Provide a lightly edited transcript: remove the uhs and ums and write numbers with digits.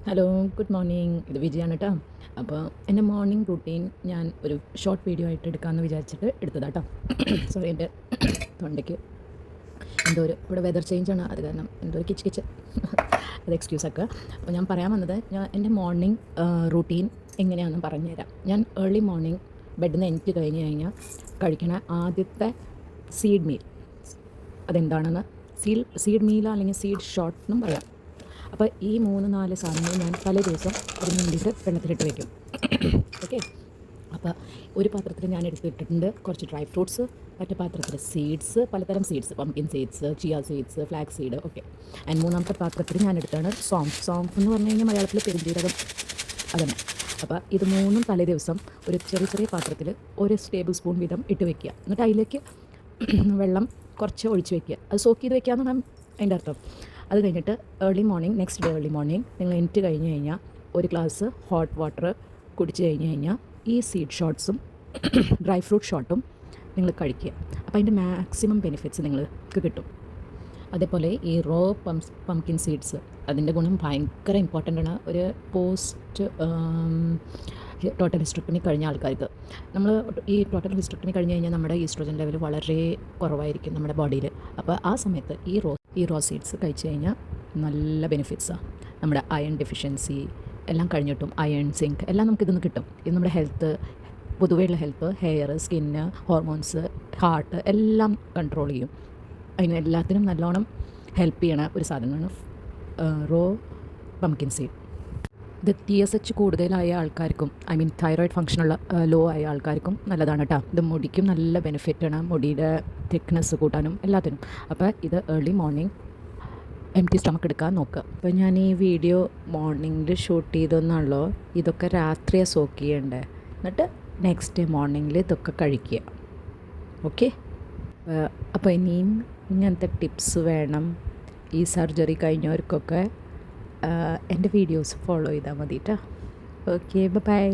Hello, good morning. ഇത് വിജയാണ് കേട്ടോ. അപ്പോൾ എൻ്റെ മോർണിംഗ് റുട്ടീൻ ഞാൻ ഒരു ഷോർട്ട് വീഡിയോ ആയിട്ട് എടുക്കാമെന്ന് വിചാരിച്ചിട്ട് എടുത്തതാട്ടോ. സോറി, എൻ്റെ തൊണ്ടയ്ക്ക് എന്തോ ഒരു ഇവിടെ വെതർ ചേഞ്ചാണ്, അത് കാരണം എന്തോ ഒരു കിച്ച് കിച്ച് അത് എക്സ്ക്യൂസൊക്കെ. അപ്പോൾ ഞാൻ പറയാൻ വന്നത്, എൻ്റെ മോർണിംഗ് റുട്ടീൻ എങ്ങനെയാണെന്ന് പറഞ്ഞുതരാം. ഞാൻ ഏർലി മോർണിംഗ് ബെഡിൽ നിന്ന് എനിക്ക് കഴിഞ്ഞ് കഴിഞ്ഞാൽ കഴിക്കണ ആദ്യത്തെ സീഡ് മീൽ അതെന്താണെന്ന് സീഡ് മീൽ അല്ലെങ്കിൽ സീഡ് ഷോട്ട് എന്നും പറയാം. അപ്പോൾ ഈ 3-4 സാധനങ്ങൾ ഞാൻ തലേ ദിവസം ഒരു മിനിറ്റ് വെള്ളത്തിലിട്ട് വയ്ക്കും. ഓക്കെ. അപ്പോൾ ഒരു പാത്രത്തിൽ ഞാൻ എടുത്തിട്ടുണ്ട് കുറച്ച് ഡ്രൈ ഫ്രൂട്ട്സ്, മറ്റേ പാത്രത്തിൽ സീഡ്സ്, പലതരം seeds, pumpkin seeds, chia seeds, flax seed, okay. And മൂന്നാമത്തെ പാത്രത്തിൽ ഞാൻ എടുത്താണ് സോംഫ് എന്ന് പറഞ്ഞു കഴിഞ്ഞാൽ മലയാളത്തിൽ പെരുംജീരകം, അതന്നെ. അപ്പോൾ ഇത് മൂന്നും തലേ ദിവസം ഒരു ചെറിയ പാത്രത്തിൽ ഒരു ടേബിൾ സ്പൂൺ വീതം ഇട്ട് വയ്ക്കുക. എന്നിട്ട് അതിലേക്ക് വെള്ളം കുറച്ച് ഒഴിച്ച് വയ്ക്കുക. അത് സോക്ക് ചെയ്ത് വയ്ക്കാമെന്നാണ് അതിൻ്റെ അർത്ഥം. അത് കഴിഞ്ഞിട്ട് നെക്സ്റ്റ് ഡേ ഏർലി മോർണിംഗ് നിങ്ങൾ എണീറ്റ് കഴിഞ്ഞ് കഴിഞ്ഞാൽ ഒരു ഗ്ലാസ് ഹോട്ട് വാട്ടർ കുടിച്ച് കഴിഞ്ഞ് കഴിഞ്ഞാൽ ഈ സീഡ് ഷോട്ട്സും ഡ്രൈ ഫ്രൂട്ട് ഷോട്ടും നിങ്ങൾ കഴിക്കുക. അപ്പോൾ അതിൻ്റെ മാക്സിമം ബെനിഫിറ്റ്സ് നിങ്ങൾക്ക് കിട്ടും. അതേപോലെ ഈ പംകിൻ സീഡ്സ്, അതിൻ്റെ ഗുണം ഭയങ്കര ഇമ്പോർട്ടൻ്റ് ആണ് ഒരു പോസ്റ്റ് ടോട്ടൽ ഹിസ്റ്ററക്ടമി കഴിഞ്ഞ ആൾക്കാർക്ക്. നമ്മൾ ഈ ടോട്ടൽ ഹിസ്റ്ററക്ടമി കഴിഞ്ഞ് കഴിഞ്ഞാൽ നമ്മുടെ ഈസ്ട്രോജൻ ലെവൽ വളരെ കുറവായിരിക്കും നമ്മുടെ ബോഡിയിൽ. അപ്പോൾ ആ സമയത്ത് ഈ റോ സീഡ്സ് കഴിച്ച് കഴിഞ്ഞാൽ നല്ല ബെനിഫിറ്റ്സാണ്. നമ്മുടെ അയൺ ഡെഫിഷ്യൻസി എല്ലാം കഴിഞ്ഞിട്ടും അയൺ സിങ്ക് എല്ലാം നമുക്കിതൊന്ന് കിട്ടും. ഇത് നമ്മുടെ ഹെൽത്ത്, പൊതുവെയുള്ള health, hair, skin, hormones, heart എല്ലാം കൺട്രോൾ ചെയ്യും. അതിന് എല്ലാത്തിനും നല്ലോണം ഹെൽപ്പ് ചെയ്യണ ഒരു സാധനമാണ് റോ പംകിൻ സീഡ്. ഇത് TSH കൂടുതലായ ആൾക്കാർക്കും, തൈറോയിഡ് ഫങ്ഷനുള്ള ലോ ആയ ആൾക്കാർക്കും നല്ലതാണ് കേട്ടോ. ഇത് മുടിക്കും നല്ല ബെനിഫിറ്റാണ്, മുടിയുടെ തിക്നെസ് കൂട്ടാനും എല്ലാത്തിനും. അപ്പോൾ ഇത് ഏർലി മോർണിംഗ് എംപ്റ്റി സ്റ്റമക്ക് എടുക്കാൻ നോക്കുക. അപ്പോൾ ഞാൻ ഈ വീഡിയോ മോർണിംഗിൽ ഷൂട്ട് ചെയ്തെന്നാണല്ലോ, ഇതൊക്കെ രാത്രിയാണ് സോക്ക് ചെയ്യേണ്ടത്. എന്നിട്ട് നെക്സ്റ്റ് ഡേ മോർണിംഗിൽ ഇതൊക്കെ കഴിക്കുക. ഓക്കെ. അപ്പോൾ ഇനിയും ഇങ്ങനത്തെ ടിപ്സ് വേണം ഈ സർജറി കഴിഞ്ഞവർക്കൊക്കെ. എൻ്റെ വീഡിയോസ് ഫോളോ ചെയ്താൽ മതി കേട്ടോ. Okay, by.